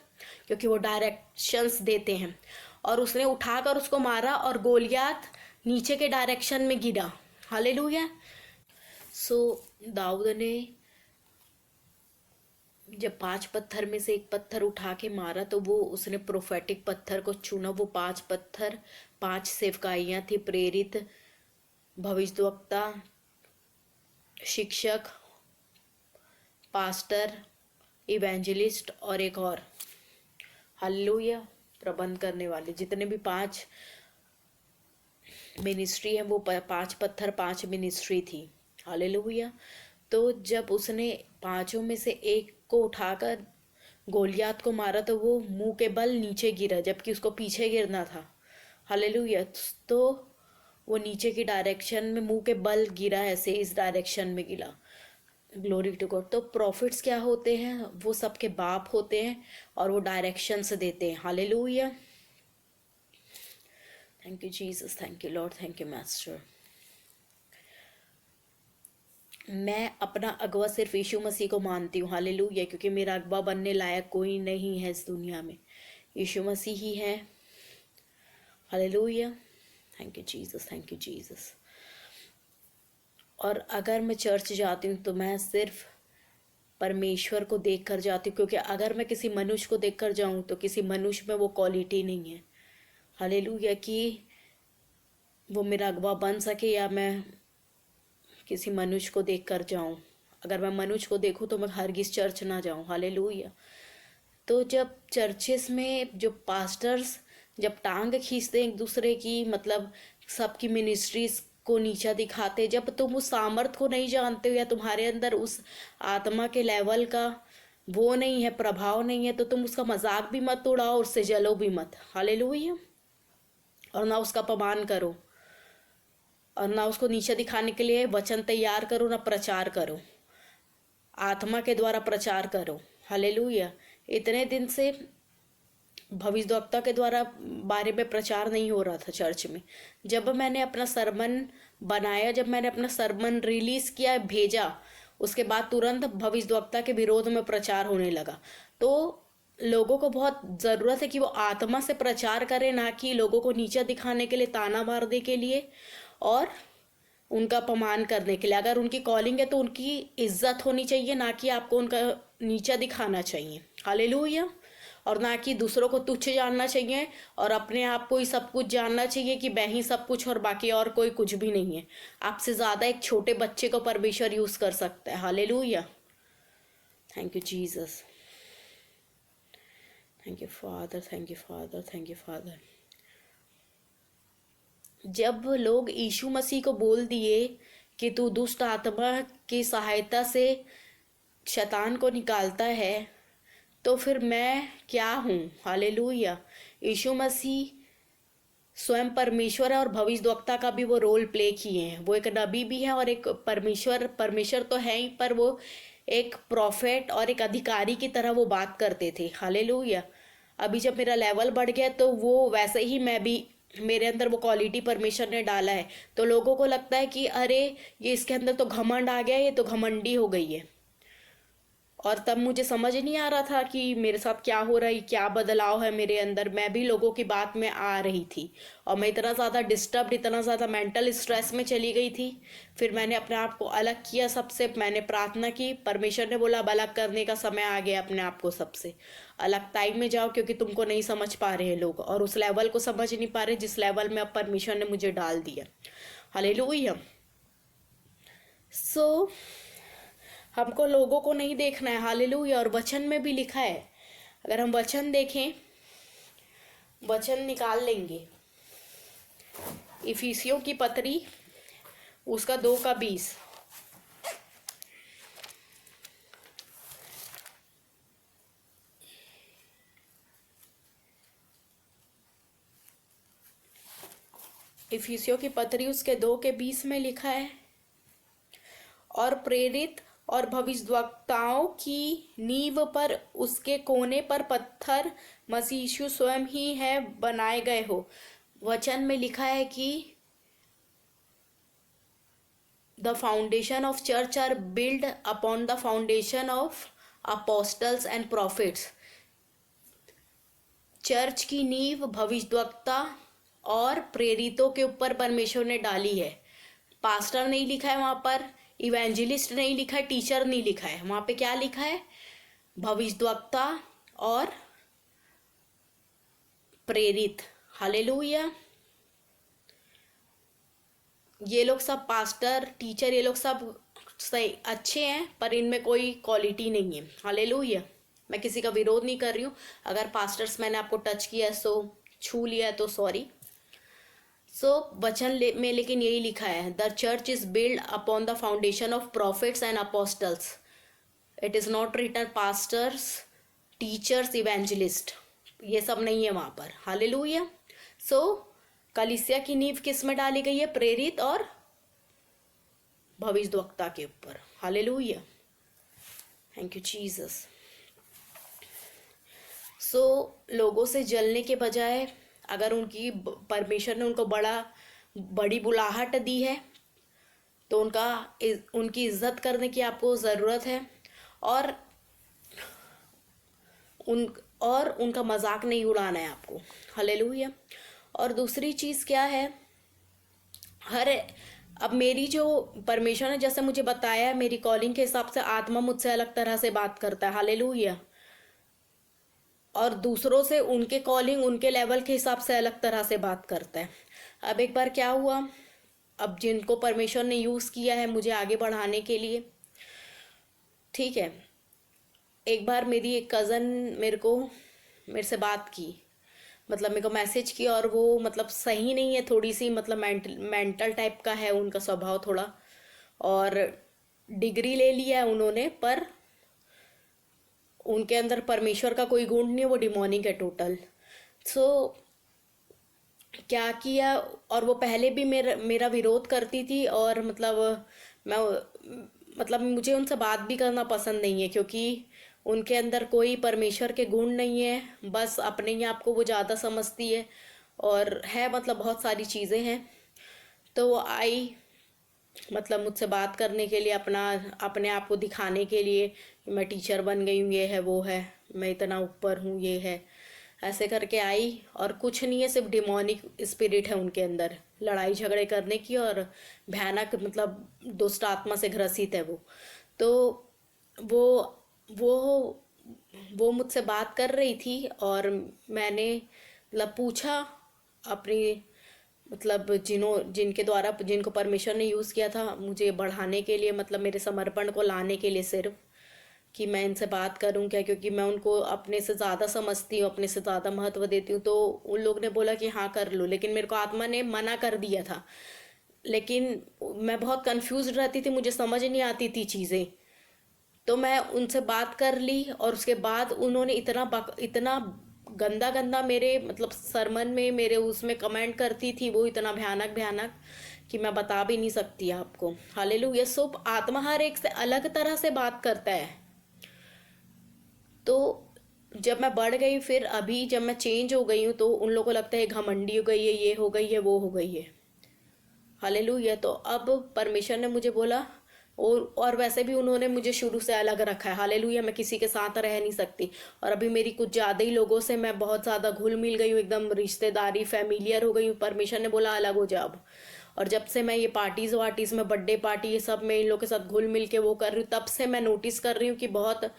क्योंकि वो डायरेक्शंस देते हैं। और उसने उठाकर उसको मारा और गोलियात नीचे के डायरेक्शन में गिरा। हालेलुया। सो दाऊद ने जब 5 पत्थर में से एक पत्थर उठा के मारा, तो वो उसने प्रोफेटिक पत्थर को चुना। वो 5 पत्थर 5 सेवकाइयाँ थी, प्रेरित, भविष्यद्वक्ता, शिक्षक, पास्टर, इवेंजलिस्ट और एक और, हालेलुया, प्रबंध करने वाले, जितने भी 5 मिनिस्ट्री है वो 5 पत्थर 5 मिनिस्ट्री थी। हालेलुया। तो जब उसने 5 में से एक को उठाकर गोलियात को मारा, तो वो मुंह के बल नीचे गिरा, जबकि उसको पीछे गिरना था। हालेलुया। तो वो नीचे की डायरेक्शन में मुंह के बल गिरा, ऐसे इस डायरेक्शन में गिरा। Glory to God. तो प्रॉफिट्स क्या होते हैं, वो सबके बाप होते हैं और वो डायरेक्शंस देते हैं। Hallelujah. Thank you Jesus, thank you Lord, thank you master. मैं अपना अगवा सिर्फ यीशु मसीह को मानती हूँ, हालेलुया, क्योंकि मेरा अगवा बनने लायक कोई नहीं है इस दुनिया में, यीशु मसीह ही है। Hallelujah, thank you Jesus, thank you Jesus. और अगर मैं चर्च जाती हूँ तो मैं सिर्फ परमेश्वर को देख कर जाती हूँ, क्योंकि अगर मैं किसी मनुष्य को देख कर जाऊँ तो किसी मनुष्य में वो क्वालिटी नहीं है, हालेलुया, कि वो मेरा अगवा बन सके या मैं किसी मनुष्य को देख कर जाऊँ। अगर मैं मनुष्य को देखूँ तो मैं हरगिज़ चर्च ना जाऊँ, हालेलुया। तो जब चर्चेस में जो पास्टर्स जब टांग खींचते एक दूसरे की, मतलब सबकी मिनिस्ट्रीज को नीचा दिखाते, जब तुम उस सामर्थ को नहीं जानते हो या तुम्हारे अंदर उस आत्मा के लेवल का वो नहीं है, प्रभाव नहीं है, तो तुम उसका मजाक भी मत उड़ाओ, उससे जलो भी मत, हालेलुया। और ना उसका अपमान करो और ना उसको नीचे दिखाने के लिए वचन तैयार करो, ना प्रचार करो, आत्मा के द्वारा प्रचार करो, हालेलुया। इतने दिन से भविष्यद्वक्ता के द्वारा बारे में प्रचार नहीं हो रहा था चर्च में। जब मैंने अपना सरमन बनाया, जब मैंने अपना सरमन रिलीज किया, भेजा, उसके बाद तुरंत भविष्यद्वक्ता के विरोध में प्रचार होने लगा। तो लोगों को बहुत ज़रूरत है कि वो आत्मा से प्रचार करें, ना कि लोगों को नीचा दिखाने के लिए, ताना मारने के लिए और उनका अपमान करने के लिए। अगर उनकी कॉलिंग है तो उनकी इज्जत होनी चाहिए, ना कि आपको उनका नीचा दिखाना चाहिए, हालेलुया। और ना कि दूसरों को तुच्छ जानना चाहिए और अपने आप को ही सब कुछ जानना चाहिए कि मैं ही सब कुछ और बाकी और कोई कुछ भी नहीं है। आपसे ज़्यादा एक छोटे बच्चे को परमेश्वर यूज़ कर सकता है, hallelujah. Thank you Jesus, thank you father, thank you father, thank you father. जब लोग यीशु मसीह को बोल दिए कि तू दुष्ट आत्मा की सहायता से शैतान को निकालता है, तो फिर मैं क्या हूँ, हालेलुया। यीशु मसीह स्वयं परमेश्वर है और भविष्यद्वक्ता का भी वो रोल प्ले किए हैं। वो एक नबी भी है और एक परमेश्वर तो है ही, पर वो एक प्रॉफेट और एक अधिकारी की तरह वो बात करते थे, हालेलुया। अभी जब मेरा लेवल बढ़ गया तो वो वैसे ही मैं भी, मेरे अंदर वो क्वालिटी परमेश्वर ने डाला है। तो लोगों को लगता है कि अरे ये इसके अंदर तो घमंड आ गया, ये तो घमंडी हो गई है। और तब मुझे समझ नहीं आ रहा था कि मेरे साथ क्या हो रहा है, क्या बदलाव है मेरे अंदर। मैं भी लोगों की बात में आ रही थी और मैं इतना ज़्यादा डिस्टर्ब, इतना ज़्यादा मेंटल स्ट्रेस में चली गई थी। फिर मैंने अपने आप को अलग किया सबसे, मैंने प्रार्थना की, परमेश्वर ने बोला अब अलग करने का समय आ गया, अपने आप को सबसे अलग टाइम में जाओ, क्योंकि तुमको नहीं समझ पा रहे हैं लोग और उस लेवल को समझ नहीं पा रहे जिस लेवल में अब परमेश्वर ने मुझे डाल दिया, हालेलुया। सो हमको लोगों को नहीं देखना है, हालेलुया। और वचन में भी लिखा है, अगर हम वचन देखें, वचन निकाल लेंगे, इफिसियों की पत्री उसका 2:20, इफिसियों की पत्री उसके 2:20 में लिखा है, और प्रेरित और भविष्यद्वक्ताओं की नींव पर उसके कोने पर पत्थर मसीह यीशु स्वयं ही है बनाए गए हो। वचन में लिखा है कि the foundation of church are build upon the foundation of apostles and prophets. Church की नींव भविष्यद्वक्ता और प्रेरितों के ऊपर परमेश्वर ने डाली है। पास्टर नहीं लिखा है वहां पर, इवेंजलिस्ट नहीं लिखा है, टीचर नहीं लिखा है, वहां पे क्या लिखा है, भविष्यद्वक्ता और प्रेरित, हालेलुया। ये लोग सब पास्टर, टीचर, ये लोग सब सही अच्छे हैं, पर इनमें कोई क्वालिटी नहीं है, हालेलुया। मैं किसी का विरोध नहीं कर रही हूँ, अगर पास्टर्स मैंने आपको टच किया है, सो छू लिया है तो सॉरी। वचन में लेकिन यही लिखा है, the church is build upon the foundation of prophets and apostles. It is not written pastors, teachers, evangelist, ये सब नहीं है वहां पर, हालेलुया। कलीसिया की नींव किस में डाली गई है, प्रेरित और भविष्यद्वक्ता के ऊपर, हालेलुया, थैंक यू जीसस। लोगों से जलने के बजाय, अगर उनकी परमेश्वर ने उनको बड़ी बुलाहट दी है तो उनकी इज्जत करने की आपको ज़रूरत है। और उनका मजाक नहीं उड़ाना है आपको। हालेलुया। और दूसरी चीज़ क्या है, अब मेरी जो परमेश्वर ने जैसे मुझे बताया, मेरी कॉलिंग के हिसाब से आत्मा मुझसे अलग तरह से बात करता है। हालेलुया। और दूसरों से उनके कॉलिंग, उनके लेवल के हिसाब से अलग तरह से बात करता है। अब एक बार क्या हुआ, अब जिनको परमेश्वर ने यूज़ किया है मुझे आगे बढ़ाने के लिए, ठीक है, एक बार मेरी एक कज़न मेरे से बात की, मतलब मेरे को मैसेज किया, और वो मतलब सही नहीं है, थोड़ी सी मतलब मेंटल टाइप का है उनका स्वभाव थोड़ा, और डिग्री ले लिया है उन्होंने, पर उनके अंदर परमेश्वर का कोई गुण नहीं है, वो डिमोनिक है टोटल। सो क्या किया, और वो पहले भी मेरा विरोध करती थी, और मैं मतलब मुझे उनसे बात भी करना पसंद नहीं है, क्योंकि उनके अंदर कोई परमेश्वर के गुण नहीं है, बस अपने ही आप को वो ज़्यादा समझती है, और है मतलब बहुत सारी चीज़ें हैं। तो वो आई मतलब मुझसे बात करने के लिए, अपने आप को दिखाने के लिए कि मैं टीचर बन गई हूँ, ये है वो है, मैं इतना ऊपर हूँ, ये है, ऐसे करके आई। और कुछ नहीं है, सिर्फ डिमोनिक स्पिरिट है उनके अंदर, लड़ाई झगड़े करने की, और भयानक मतलब दुष्ट आत्मा से ग्रसित है वो। तो वो वो वो मुझसे बात कर रही थी, और मैंने मतलब पूछा अपनी, मतलब जिनके द्वारा, जिनको परमेश्वर ने यूज़ किया था मुझे बढ़ाने के लिए, मतलब मेरे समर्पण को लाने के लिए, सिर्फ कि मैं इनसे बात करूं क्या, क्योंकि मैं उनको अपने से ज़्यादा समझती हूँ, अपने से ज़्यादा महत्व देती हूँ। तो उन लोग ने बोला कि हाँ कर लो, लेकिन मेरे को आत्मा ने मना कर दिया था। लेकिन मैं बहुत कंफ्यूज रहती थी, मुझे समझ नहीं आती थी चीज़ें। तो मैं उनसे बात कर ली, और उसके बाद उन्होंने इतना गंदा गंदा मेरे मतलब सरमन में, मेरे उसमें कमेंट करती थी वो, इतना भयानक भयानक कि मैं बता भी नहीं सकती आपको। हालेलुया। सब आत्मा हर एक से अलग तरह से बात करता है। तो जब मैं बढ़ गई, फिर अभी जब मैं चेंज हो गई हूँ, तो उन लोगों को लगता है घमंडी हो गई है, ये हो गई है, वो हो गई है। हालेलुया। तो अब परमेश्वर ने मुझे बोला, और वैसे भी उन्होंने मुझे शुरू से अलग रखा है। हालेलुया। मैं किसी के साथ रह नहीं सकती, और अभी मेरी कुछ ज़्यादा ही लोगों से मैं बहुत ज़्यादा घुल मिल गई हूँ, एकदम रिश्तेदारी फैमिलियर हो गई हूँ। परमेश्वर ने बोला अलग हो जा अब। और जब से मैं ये पार्टीज वार्टीज में, बर्थडे पार्टी, ये सब में इन लोगों के साथ घुल मिल के वो कर रही हूँ, तब से मैं नोटिस कर रही हूँ कि बहुत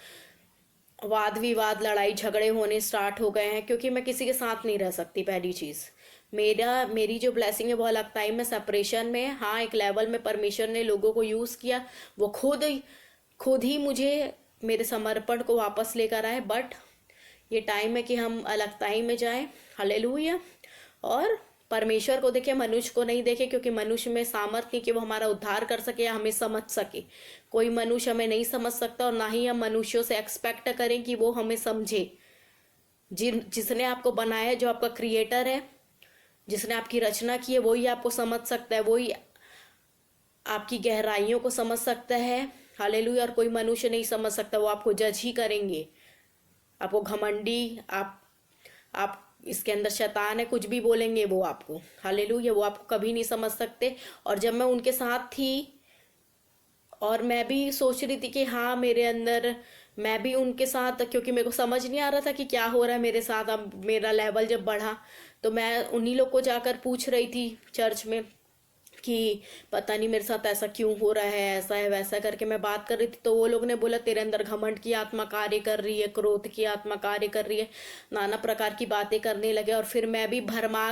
वाद विवाद, लड़ाई झगड़े होने स्टार्ट हो गए हैं, क्योंकि मैं किसी के साथ नहीं रह सकती। पहली चीज़, मेरी जो ब्लेसिंग है वो अलग टाइम में सेपरेशन में है। हाँ, एक लेवल में परमेश्वर ने लोगों को यूज़ किया, वो खुद ही मुझे मेरे समर्पण को वापस लेकर आए। बट ये टाइम है कि हम अलग टाइम में जाएं। हालेलुया। और परमेश्वर को देखे, मनुष्य को नहीं देखे, क्योंकि मनुष्य में सामर्थ्य नहीं कि वो हमारा उद्धार कर सके या हमें समझ सके। कोई मनुष्य हमें नहीं समझ सकता, और ना ही हम मनुष्यों से एक्सपेक्ट करें कि वो हमें समझे। जिसने आपको बनाया है, जो आपका क्रिएटर है, जिसने आपकी रचना की है, वही आपको समझ सकता है, वही आपकी गहराइयों को समझ सकता है। हालेलुया। और कोई मनुष्य नहीं समझ सकता, वो आपको जज ही करेंगे, आपको घमंडी, आप इसके अंदर शैतान है, कुछ भी बोलेंगे वो आपको। हालेलुया। वो आपको कभी नहीं समझ सकते। और जब मैं उनके साथ थी, और मैं भी सोच रही थी कि हाँ मेरे अंदर, मैं भी उनके साथ, क्योंकि मेरे को समझ नहीं आ रहा था कि क्या हो रहा है मेरे साथ। अब मेरा लेवल जब बढ़ा, तो मैं उन्हीं लोग को जाकर पूछ रही थी चर्च में कि पता नहीं मेरे साथ ऐसा क्यों हो रहा है, ऐसा है वैसा करके मैं बात कर रही थी। तो वो लोग ने बोला तेरे अंदर घमंड की आत्मा कार्य कर रही है, क्रोध की आत्मा कार्य कर रही है, नाना प्रकार की बातें करने लगे। और फिर मैं भी भरमा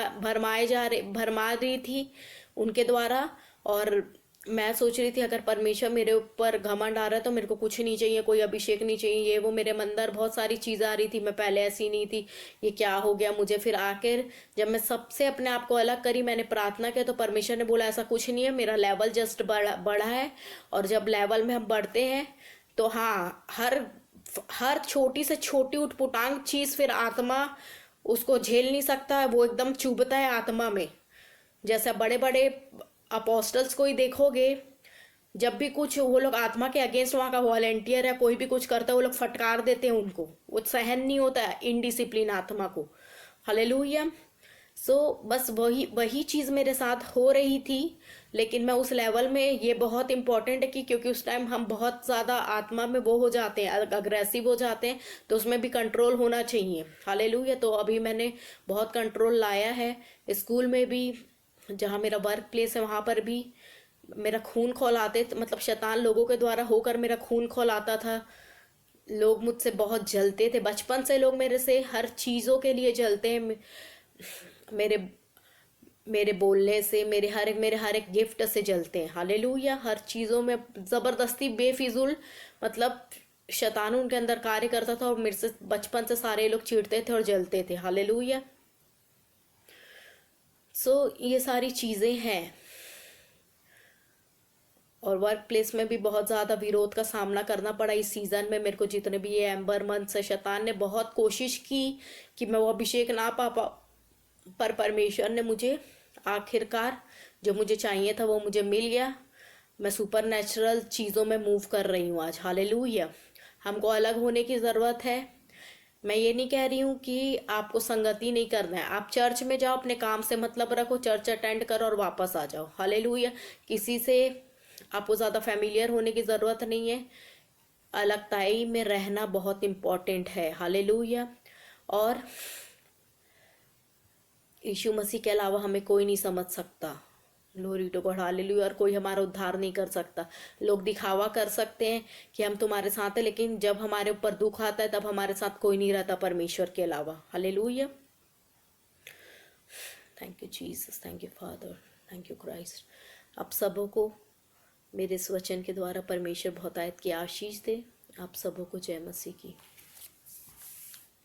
रही थी उनके द्वारा। और मैं सोच रही थी अगर परमेश्वर मेरे ऊपर घमंड आ रहा है तो मेरे को कुछ नहीं चाहिए, कोई अभिषेक नहीं चाहिए, ये वो मेरे अंदर बहुत सारी चीज़ें आ रही थी। मैं पहले ऐसी नहीं थी, ये क्या हो गया मुझे। फिर आखिर जब मैं सबसे अपने आप को अलग करी, मैंने प्रार्थना किया, तो परमेश्वर ने बोला ऐसा कुछ नहीं है, मेरा लेवल जस्ट बढ़ा है। और जब लेवल में हम बढ़ते हैं, तो हाँ, हर छोटी से छोटी उटपुटांग चीज़ फिर आत्मा उसको झेल नहीं सकता है, वो एकदम चुभता है आत्मा में। जैसे बड़े बड़े अपोस्टल्स को ही देखोगे, जब भी कुछ वो लोग आत्मा के अगेंस्ट, वहाँ का वॉलेंटियर है, कोई भी कुछ करता है, वो लोग फटकार देते हैं उनको, वो सहन नहीं होता है इनडिसिप्लिन आत्मा को। हालेलुया। सो बस वही वही चीज़ मेरे साथ हो रही थी। लेकिन मैं उस लेवल में, ये बहुत इम्पोर्टेंट है कि क्योंकि उस टाइम हम बहुत ज़्यादा आत्मा में वो हो जाते हैं, अग्रेसिव हो जाते हैं, तो उसमें भी कंट्रोल होना चाहिए। हालेलुया। तो अभी मैंने बहुत कंट्रोल लाया है। स्कूल में भी, जहाँ मेरा वर्क प्लेस है, वहाँ पर भी मेरा खून खौलाते, मतलब शैतान लोगों के द्वारा होकर मेरा खून खौलाता था। लोग मुझसे बहुत जलते थे, बचपन से लोग मेरे से हर चीज़ों के लिए जलते हैं। मेरे मेरे बोलने से, मेरे हर एक गिफ्ट से जलते हैं। हालेलुया। हर चीज़ों में ज़बरदस्ती बेफिजूल, मतलब शैतान उनके अंदर कार्य करता था, और मेरे से बचपन से सारे लोग चिढ़ते थे और जलते थे। हालेलुया। सो ये सारी चीज़ें हैं। और वर्क प्लेस में भी बहुत ज़्यादा विरोध का सामना करना पड़ा इस सीज़न में मेरे को। जितने भी ये एम्बर मंथ से शैतान ने बहुत कोशिश की कि मैं वो अभिषेक ना पा पर परमेश्वर ने मुझे आखिरकार जो मुझे चाहिए था वो मुझे मिल गया। मैं सुपर नेचुरल चीज़ों में मूव कर रही हूँ आज। हालेलुया। हमको अलग होने की ज़रूरत है। मैं ये नहीं कह रही हूँ कि आपको संगति नहीं करना है। आप चर्च में जाओ, अपने काम से मतलब रखो, चर्च अटेंड करो और वापस आ जाओ। हालेलुया। किसी से आपको ज़्यादा फैमिलियर होने की ज़रूरत नहीं है। अलगताई में रहना बहुत इम्पोर्टेंट है। हालेलुया। और यीशु मसीह के अलावा हमें कोई नहीं समझ सकता। Glory to God. हालेलुया। और कोई हमारा उद्धार नहीं कर सकता। लोग दिखावा कर सकते हैं कि हम तुम्हारे साथ हैं, लेकिन जब हमारे ऊपर दुख आता है तब हमारे साथ कोई नहीं रहता परमेश्वर के अलावा। Hallelujah. Thank you Jesus, thank you father, thank you Christ. आप सबों को मेरे इस वचन के द्वारा परमेश्वर बहुतायत की आशीष दे। आप सबों को जय मसीह की।